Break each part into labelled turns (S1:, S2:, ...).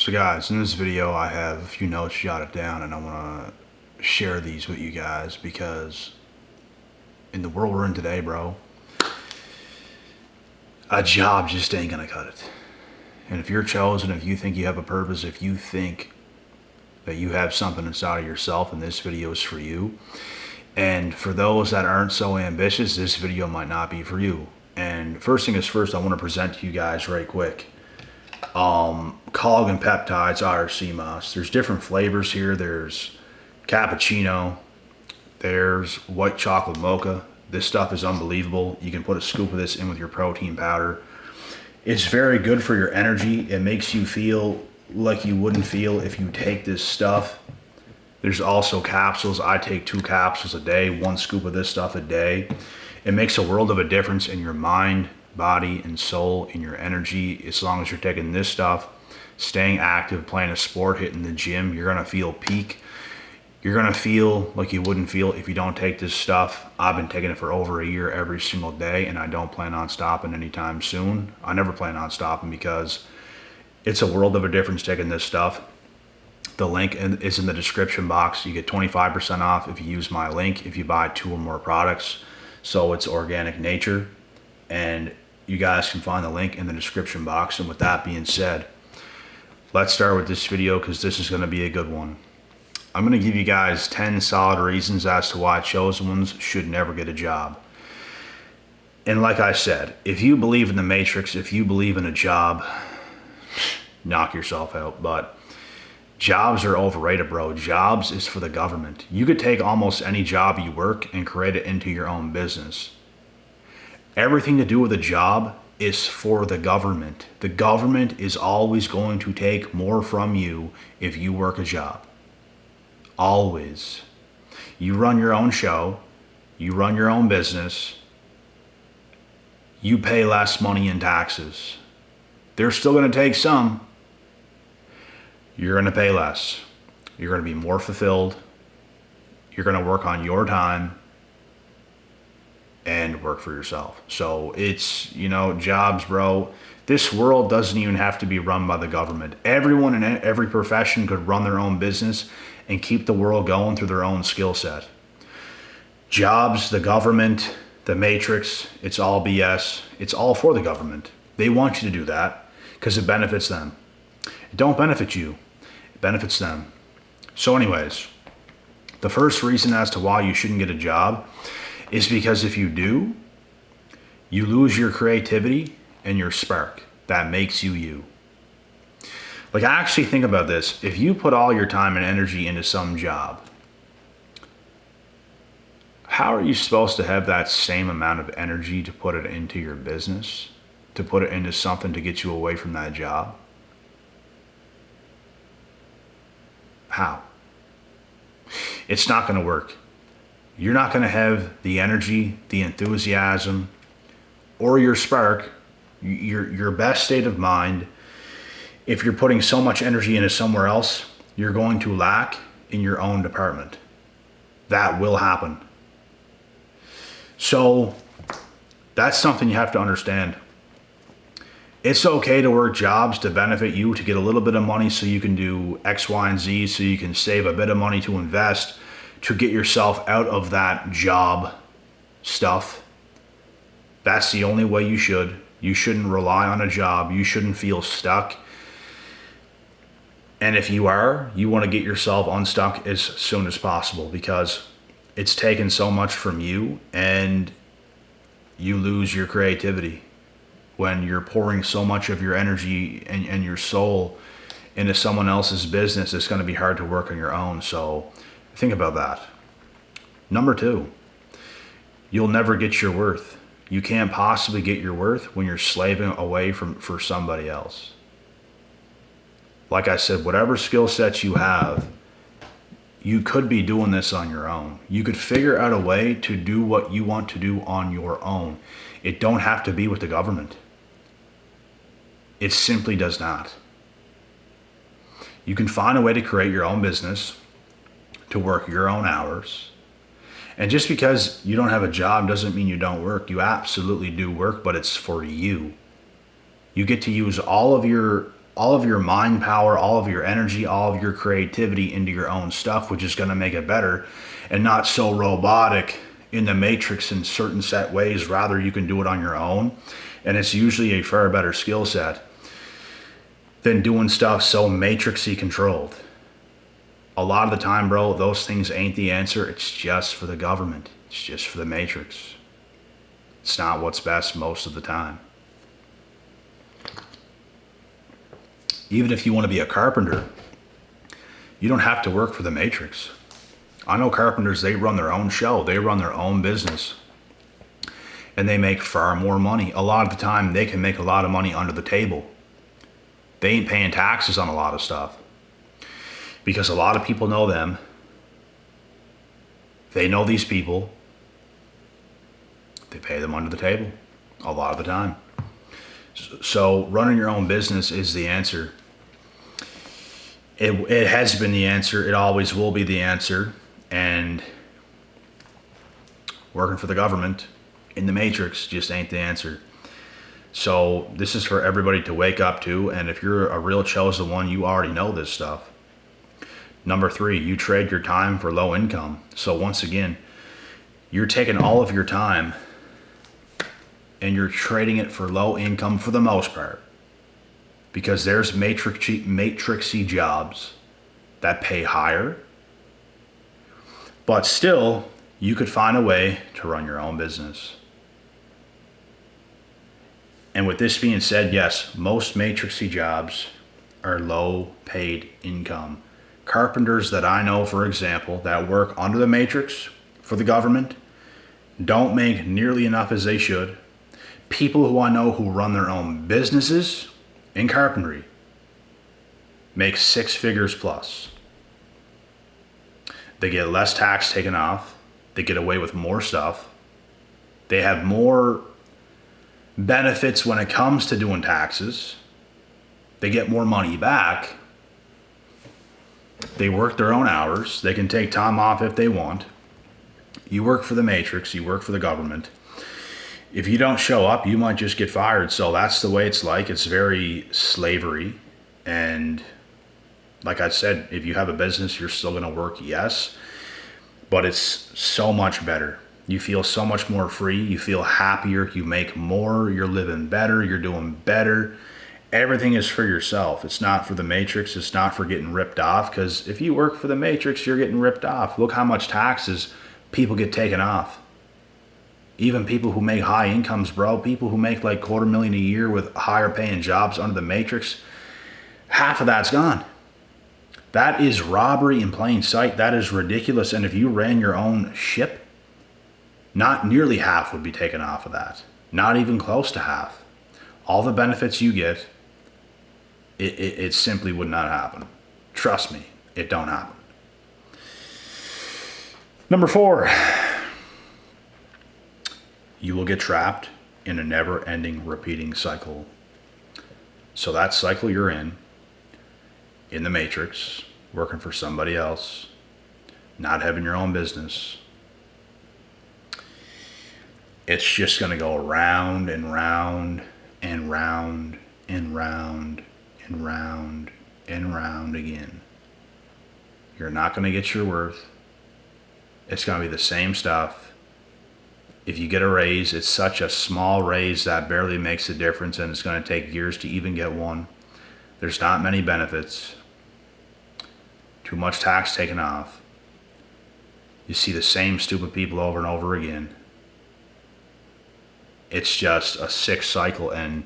S1: So guys, in this video I have a few notes jotted down and I want to share these with you guys because in the world we're in today, bro, a job just ain't gonna cut it. And if you're chosen, if you think you have a purpose, if you think that you have something inside of yourself, and this video is for you. And for those that aren't so ambitious, this video might not be for you. And first thing is first, I want to present to you guys right quick. Collagen peptides, IRC There's different flavors here. There's cappuccino. There's white chocolate mocha. This stuff is unbelievable. You can put a scoop of this in with your protein powder. It's very good for your energy. It makes you feel like you wouldn't feel if you take this stuff. There's also capsules. I take 2 capsules a day, 1 scoop of this stuff a day. It makes a world of a difference in your mind, body, and soul, in your energy. As long as you're taking this stuff, staying active, playing a sport, hitting the gym, you're gonna feel peak. You're gonna feel like you wouldn't feel if you don't take this stuff. I've been taking it for over a year every single day, and I don't plan on stopping anytime soon. I never plan on stopping because it's a world of a difference taking this stuff. The link is in the description box. You get 25% off if you use my link, if you buy 2 or more products. So it's organic nature, and you guys can find the link in the description box. And with that being said, let's start with this video because this is gonna be a good one. I'm gonna give you guys 10 solid reasons as to why chosen ones should never get a job. And like I said, if you believe in the matrix, if you believe in a job, knock yourself out. But jobs are overrated, bro. Jobs is for the government. You could take almost any job you work and create it into your own business. Everything to do with a job is for the government. The government is always going to take more from you if you work a job. Always. You run your own show. You run your own business. You pay less money in taxes. They're still going to take some. You're going to pay less. You're going to be more fulfilled. You're going to work on your time and work for yourself. So it's, jobs, bro. This world doesn't even have to be run by the government. Everyone in every profession could run their own business and keep the world going through their own skill set. Jobs, the government, the matrix, it's all BS. It's all for the government. They want you to do that because it benefits them. It don't benefit you. It benefits them. So anyways, the first reason as to why you shouldn't get a job is because if you do, you lose your creativity and your spark that makes you you. Like, I actually think about this. If you put all your time and energy into some job, how are you supposed to have that same amount of energy to put it into your business, to put it into something to get you away from that job? How? It's not going to work. You're not going to have the energy, the enthusiasm, or your spark, your best state of mind. If you're putting so much energy into somewhere else, you're going to lack in your own department. That will happen. So that's something you have to understand. It's okay to work jobs to benefit you, to get a little bit of money so you can do X, Y, and Z, so you can save a bit of money to invest, to get yourself out of that job stuff. That's the only way you should. You shouldn't rely on a job. You shouldn't feel stuck. And if you are, you want to get yourself unstuck as soon as possible because it's taken so much from you and you lose your creativity when you're pouring so much of your energy and your soul into someone else's business. It's going to be hard to work on your own. So think about that. Number 2, you'll never get your worth. You can't possibly get your worth when you're slaving away for somebody else. Like I said, whatever skill sets you have, you could be doing this on your own. You could figure out a way to do what you want to do on your own. It don't have to be with the government. It simply does not. You can find a way to create your own business, to work your own hours. And just because you don't have a job doesn't mean you don't work. You absolutely do work, but it's for you. You get to use all of your all of your mind power, all of your energy, all of your creativity into your own stuff, which is going to make it better and not so robotic in the matrix in certain set ways. Rather, you can do it on your own, and it's usually a far better skill set than doing stuff so matrixy controlled. A lot of the time, bro, those things ain't the answer. It's just for the government. It's just for the matrix. It's not what's best most of the time. Even if you want to be a carpenter, you don't have to work for the matrix. I know carpenters, they run their own show. They run their own business. And they make far more money. A lot of the time, they can make a lot of money under the table. They ain't paying taxes on a lot of stuff. Because a lot of people know them. They know these people. They pay them under the table a lot of the time. So running your own business is the answer. It has been the answer. It always will be the answer. And working for the government in the matrix just ain't the answer. So this is for everybody to wake up to. And if you're a real chosen one, you already know this stuff. Number 3, you trade your time for low income. So once again, you're taking all of your time and you're trading it for low income for the most part. Because there's matrixy jobs that pay higher. But still, you could find a way to run your own business. And with this being said, yes, most matrixy jobs are low paid income. Carpenters that I know, for example, that work under the matrix for the government don't make nearly enough as they should. People who I know who run their own businesses in carpentry make 6 figures plus. They get less tax taken off. They get away with more stuff. They have more benefits when it comes to doing taxes. They get more money back. They work their own hours. They can take time off if they want. You work for the matrix. You work for the government. If you don't show up, you might just get fired. So that's the way it's like. It's very slavery. And like I said, if you have a business, you're still going to work, yes. But it's so much better. You feel so much more free. You feel happier. You make more. You're living better. You're doing better. Everything is for yourself. It's not for the matrix. It's not for getting ripped off. Because if you work for the matrix, you're getting ripped off. Look how much taxes people get taken off. Even people who make high incomes, bro. People who make like $250,000 a year with higher paying jobs under the matrix. Half of that's gone. That is robbery in plain sight. That is ridiculous. And if you ran your own ship, not nearly half would be taken off of that. Not even close to half. All the benefits you get, it simply would not happen. Trust me, it don't happen. Number 4, you will get trapped in a never-ending repeating cycle. So that cycle you're in the matrix, working for somebody else, not having your own business, it's just going to go round and round and round and round and round and round again. You're not going to get your worth. It's going to be the same stuff. If you get a raise, it's such a small raise that barely makes a difference, and it's going to take years to even get one. There's not many benefits. Too much tax taken off. You see the same stupid people over and over again. It's just a sick cycle, and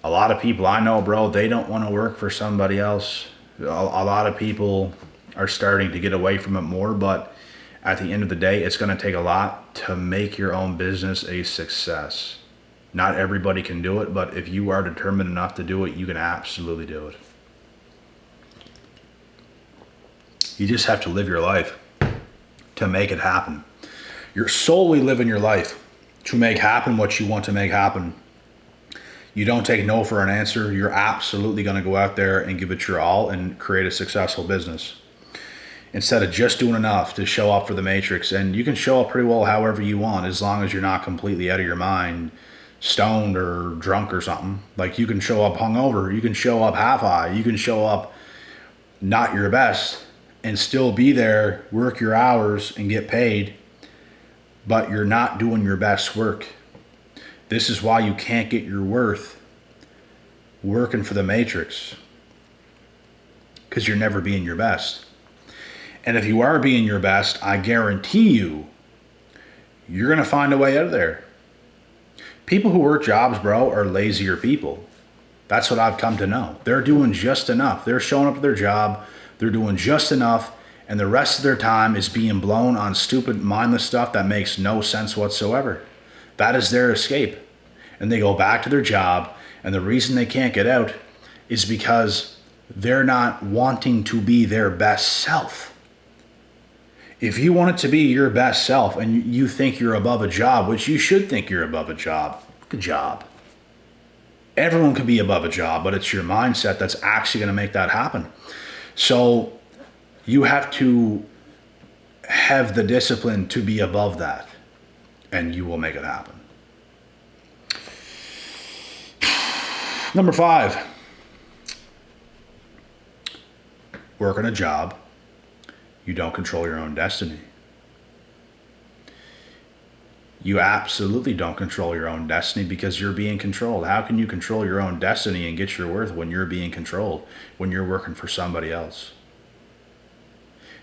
S1: a lot of people I know, bro, they don't want to work for somebody else. A lot of people are starting to get away from it more, but at the end of the day, it's going to take a lot to make your own business a success. Not everybody can do it, but if you are determined enough to do it, you can absolutely do it. You just have to live your life to make it happen. You're solely living your life to make happen what you want to make happen. You don't take no for an answer. You're absolutely going to go out there and give it your all and create a successful business. Instead of just doing enough to show up for the matrix. And you can show up pretty well however you want, as long as you're not completely out of your mind stoned or drunk or something. Like, you can show up hungover, you can show up half-eye, you can show up not your best and still be there, work your hours and get paid, but you're not doing your best work. This is why you can't get your worth working for the matrix, because you're never being your best. And if you are being your best, I guarantee you're going to find a way out of there. People who work jobs, bro, are lazier people. That's what I've come to know. They're doing just enough. They're showing up at their job. They're doing just enough. And the rest of their time is being blown on stupid, mindless stuff that makes no sense whatsoever. That is their escape. And they go back to their job. And the reason they can't get out is because they're not wanting to be their best self. If you want it to be your best self and you think you're above a job, which you should think you're above a job, good job. Everyone can be above a job, but it's your mindset that's actually going to make that happen. So you have to have the discipline to be above that, and you will make it happen. Number 5, working a job. You don't control your own destiny. You absolutely don't control your own destiny because you're being controlled. How can you control your own destiny and get your worth when you're being controlled, when you're working for somebody else?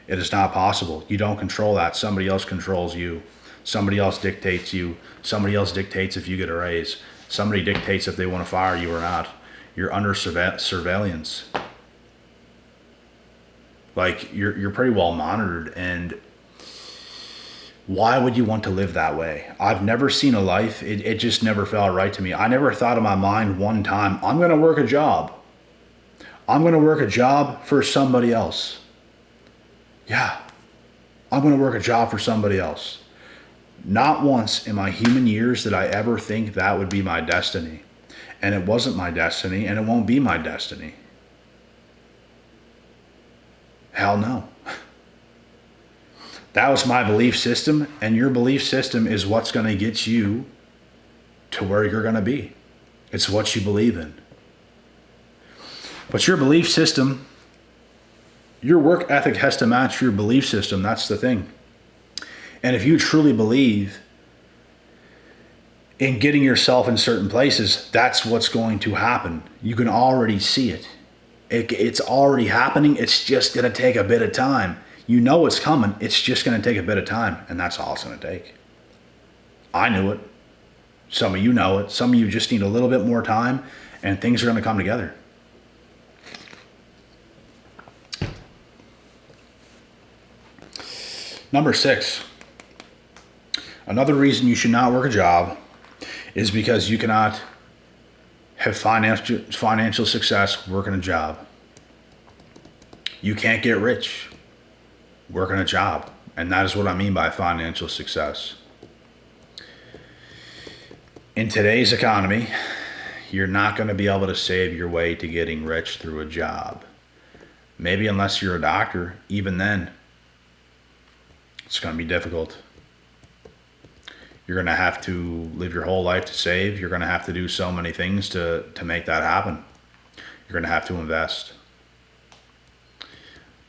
S1: It is not possible. You don't control that. Somebody else controls you. Somebody else dictates you. Somebody else dictates if you get a raise. Somebody dictates if they want to fire you or not. You're under surveillance. Like, you're pretty well monitored, and why would you want to live that way? I've never seen a life, it just never felt right to me. I never thought in my mind one time, I'm going to work a job. I'm going to work a job for somebody else. Yeah, I'm going to work a job for somebody else. Not once in my human years did I ever think that would be my destiny. And it wasn't my destiny, and it won't be my destiny. Hell no. That was my belief system, and your belief system is what's going to get you to where you're going to be. It's what you believe in. But your belief system, your work ethic has to match your belief system. That's the thing. And if you truly believe in getting yourself in certain places, that's what's going to happen. You can already see it. It's already happening. It's just going to take a bit of time. You know it's coming. It's just going to take a bit of time. And that's all it's going to take. I knew it. Some of you know it. Some of you just need a little bit more time and things are going to come together. Number 6. Another reason you should not work a job is because you cannot have financial success working a job. You can't get rich working a job. And that is what I mean by financial success. In today's economy, you're not going to be able to save your way to getting rich through a job. Maybe unless you're a doctor, even then, it's going to be difficult. You're going to have to live your whole life to save. You're going to have to do so many things to make that happen. You're going to have to invest.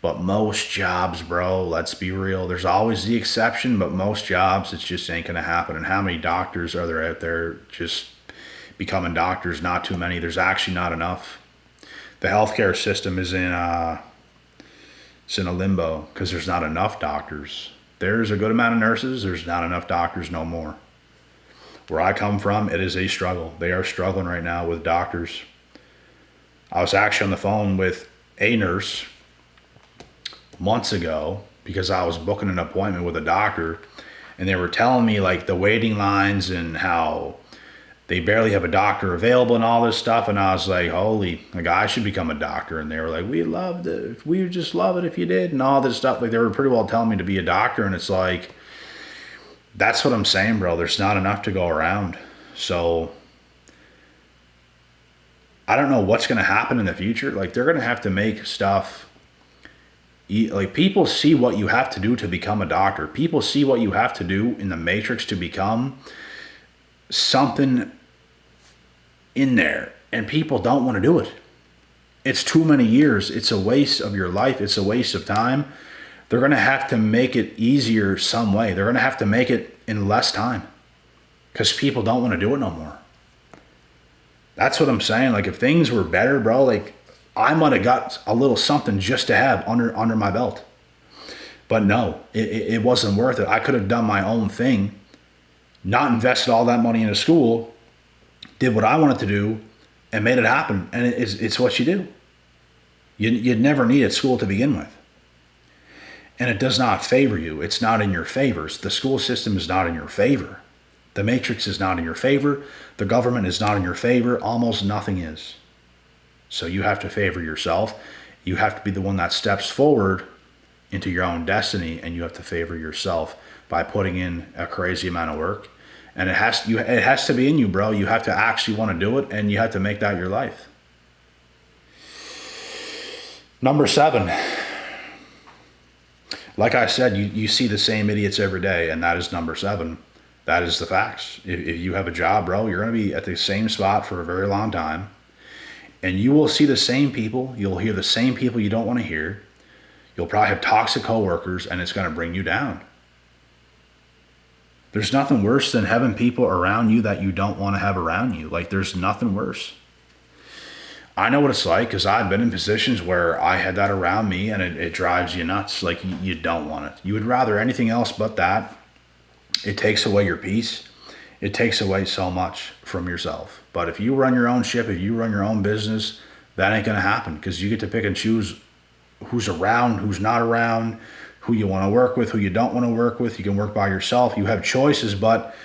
S1: But most jobs, bro, let's be real. There's always the exception, but most jobs, it just ain't going to happen. And how many doctors are there out there just becoming doctors? Not too many. There's actually not enough. The healthcare system is in a limbo because there's not enough doctors. There's a good amount of nurses. There's not enough doctors no more. Where I come from, it is a struggle. They are struggling right now with doctors. I was actually on the phone with a nurse months ago because I was booking an appointment with a doctor, and they were telling me like the waiting lines and how they barely have a doctor available and all this stuff. And I was like, holy, like I should become a doctor. And they were like, we would just love it if you did, and all this stuff. Like they were pretty well telling me to be a doctor. And it's like, that's what I'm saying, bro. There's not enough to go around. So I don't know what's going to happen in the future. Like they're going to have to make stuff. Like people see what you have to do to become a doctor. People see what you have to do in the matrix to become something in there, and people don't want to do it. It's too many years. It's a waste of your life. It's a waste of time. They're going to have to make it easier some way. They're going to have to make it in less time because people don't want to do it no more. That's what I'm saying. Like, if things were better, bro, like, I might have got a little something just to have under my belt. But no, it wasn't worth it. I could have done my own thing, not invested all that money into school, did what I wanted to do, and made it happen. And it's what you do. You'd never needed school to begin with. And it does not favor you. It's not in your favors. The school system is not in your favor. The matrix is not in your favor. The government is not in your favor. Almost nothing is. So you have to favor yourself. You have to be the one that steps forward into your own destiny, and you have to favor yourself by putting in a crazy amount of work. And it has to be in you, bro. You have to actually want to do it, and you have to make that your life. Number 7. Like I said, you see the same idiots every day, and that is number 7. That is the facts. If you have a job, bro, you're going to be at the same spot for a very long time, and you will see the same people. You'll hear the same people you don't want to hear. You'll probably have toxic coworkers, and it's going to bring you down. There's nothing worse than having people around you that you don't want to have around you. Like, there's nothing worse. I know what it's like because I've been in positions where I had that around me, and it drives you nuts. Like, you don't want it. You would rather anything else but that. It takes away your peace. It takes away so much from yourself. But if you run your own ship, if you run your own business, that ain't going to happen because you get to pick and choose who's around, who's not around, who you want to work with, who you don't want to work with. You can work by yourself. You have choices, but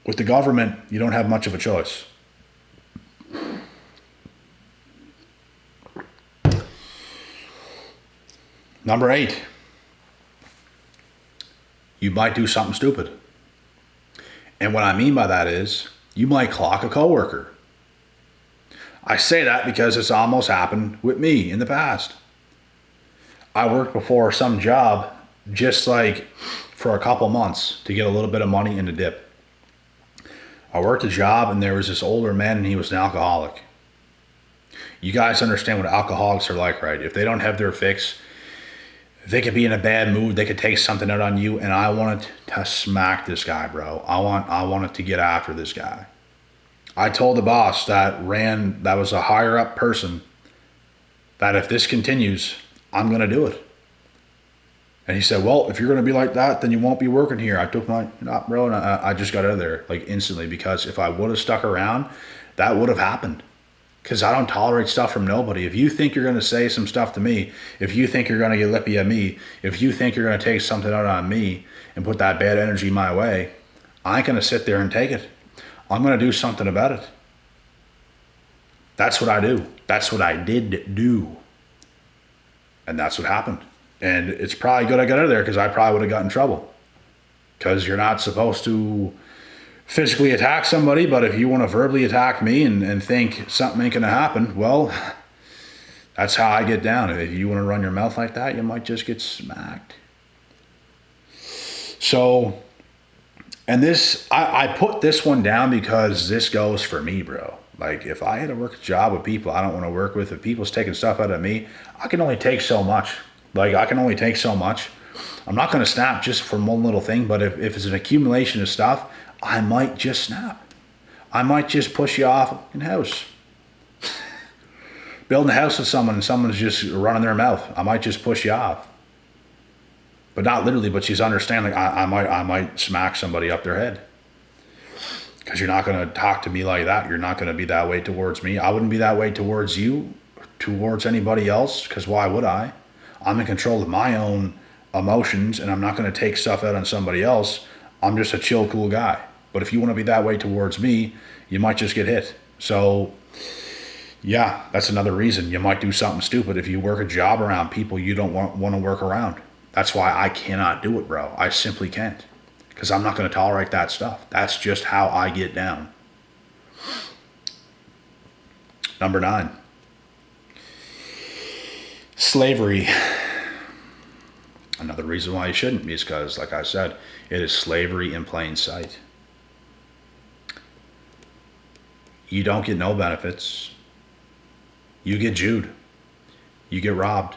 S1: with the government, you don't have much of a choice. Number 8, you might do something stupid. And what I mean by that is you might clock a coworker. I say that because it's almost happened with me in the past. I worked before some job just like for a couple months to get a little bit of money in the dip. I worked a job and there was this older man and he was an alcoholic. You guys understand what alcoholics are like, right? If they don't have their fix, they could be in a bad mood. They could take something out on you. And I wanted to smack this guy, bro. I wanted to get after this guy. I told the boss that was a higher up person, that if this continues, I'm going to do it. And he said, well, if you're going to be like that, then you won't be working here. I took my, bro, and I just got out of there like instantly, because if I would have stuck around, that would have happened. Because I don't tolerate stuff from nobody. If you think you're going to say some stuff to me, if you think you're going to get lippy at me, if you think you're going to take something out on me and put that bad energy my way, I ain't going to sit there and take it. I'm going to do something about it. That's what I do. That's what I did do. And that's what happened. And it's probably good I got out of there, because I probably would have got in trouble. Because you're not supposed to physically attack somebody, but if you want to verbally attack me and think something ain't going to happen, well, that's how I get down. If you want to run your mouth like that, you might just get smacked. So, and this, I put this one down because this goes for me, bro. Like, if I had to work a job with people I don't want to work with, if people's taking stuff out of me, I can only take so much. Like, I can only take so much. I'm not going to snap just from one little thing, but if it's an accumulation of stuff, I might just snap. I might just push you off in house. Building a house with someone and someone's just running their mouth, I might just push you off. But not literally, but she's understanding, like, I might smack somebody up their head. Because you're not going to talk to me like that. You're not going to be that way towards me. I wouldn't be that way towards you, towards anybody else, because why would I? I'm in control of my own emotions, and I'm not going to take stuff out on somebody else. I'm just a chill, cool guy. But if you want to be that way towards me, you might just get hit. So, yeah, that's another reason you might do something stupid if you work a job around people you don't want to work around. That's why I cannot do it, bro. I simply can't. Because I'm not going to tolerate that stuff. That's just how I get down. Number 9. Slavery. Another reason why you shouldn't be is because, like I said, it is slavery in plain sight. You don't get no benefits. You get Jewed. You get robbed.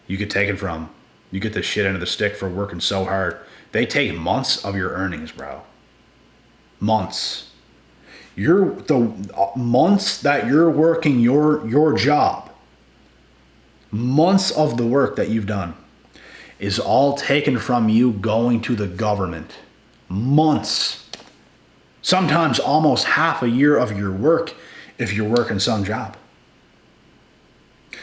S1: You get taken from. You get the shit end of the stick for working so hard. They take months of your earnings, bro. Months. The months that you're working your job, months of the work that you've done is all taken from you going to the government. Months. Sometimes almost half a year of your work if you're working some job.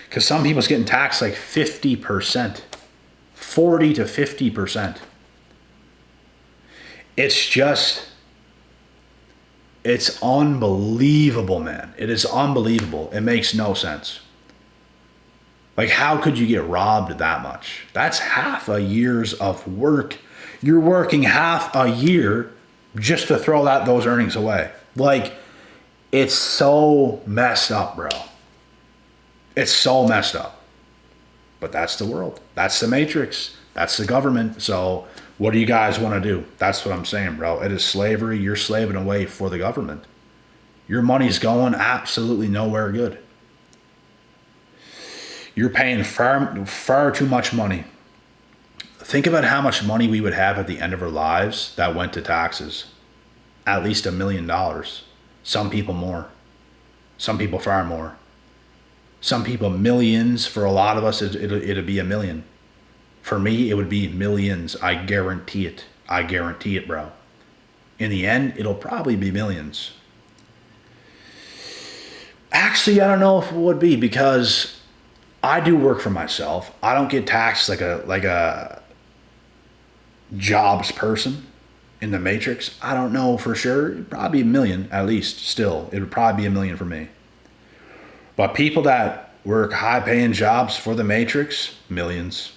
S1: Because some people's getting taxed like 50%, 40 to 50%. It's unbelievable, man. It is unbelievable. It makes no sense. Like, how could you get robbed that much? That's half a year's of work. You're working half a year just to throw those earnings away. Like, it's so messed up, bro. It's so messed up. But that's the world. That's the matrix. That's the government. So what do you guys want to do? That's what I'm saying, bro. It is slavery. You're slaving away for the government. Your money's going absolutely nowhere good. You're paying far too much money. Think about how much money we would have at the end of our lives that went to taxes. At least $1 million. Some people more. Some people far more. Some people millions. For a lot of us, it'd be $1 million. For me, it would be millions. I guarantee it. I guarantee it, bro. In the end, it'll probably be millions. Actually, I don't know if it would be, because I do work for myself. I don't get taxed like a jobs person in the matrix. I don't know for sure. It'd probably be $1 million at least. Still, it would probably be $1 million for me. But people that work high-paying jobs for the matrix, millions.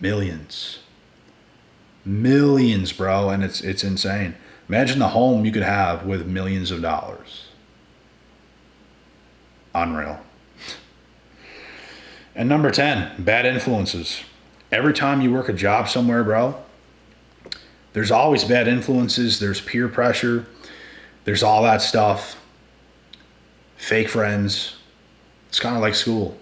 S1: Millions. Millions, bro, and it's insane. Imagine the home you could have with millions of dollars. Unreal. And number 10, bad influences. Every time you work a job somewhere, bro, there's always bad influences. There's peer pressure. There's all that stuff. Fake friends. It's kind of like school.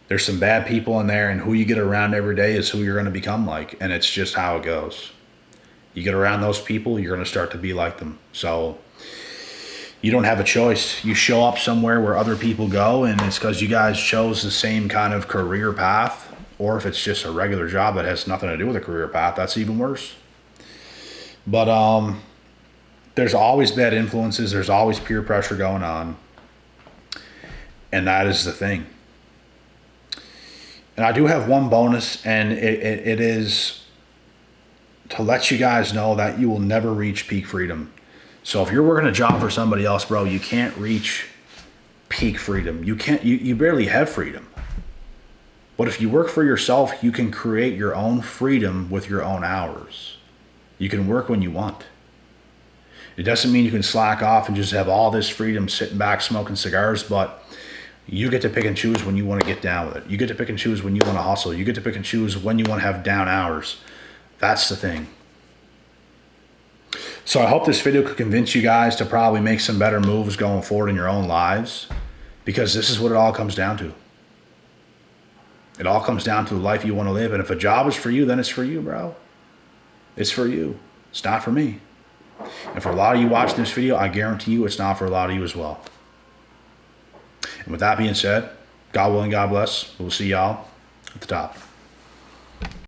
S1: There's some bad people in there, and who you get around every day is who you're going to become like, and it's just how it goes. You get around those people, you're going to start to be like them. So you don't have a choice. You show up somewhere where other people go, and it's because you guys chose the same kind of career path. Or if it's just a regular job that has nothing to do with a career path, that's even worse. But there's always bad influences. There's always peer pressure going on. And that is the thing. And I do have one bonus, and it is to let you guys know that you will never reach peak freedom. So if you're working a job for somebody else, bro, you can't reach peak freedom. You barely have freedom. But if you work for yourself, you can create your own freedom with your own hours. You can work when you want. It doesn't mean you can slack off and just have all this freedom sitting back smoking cigars, but you get to pick and choose when you want to get down with it. You get to pick and choose when you want to hustle. You get to pick and choose when you want to have down hours. That's the thing. So I hope this video could convince you guys to probably make some better moves going forward in your own lives, because this is what it all comes down to. It all comes down to the life you want to live. And if a job is for you, then it's for you, bro. It's for you. It's not for me. And for a lot of you watching this video, I guarantee you it's not for a lot of you as well. And with that being said, God willing, God bless. We'll see y'all at the top.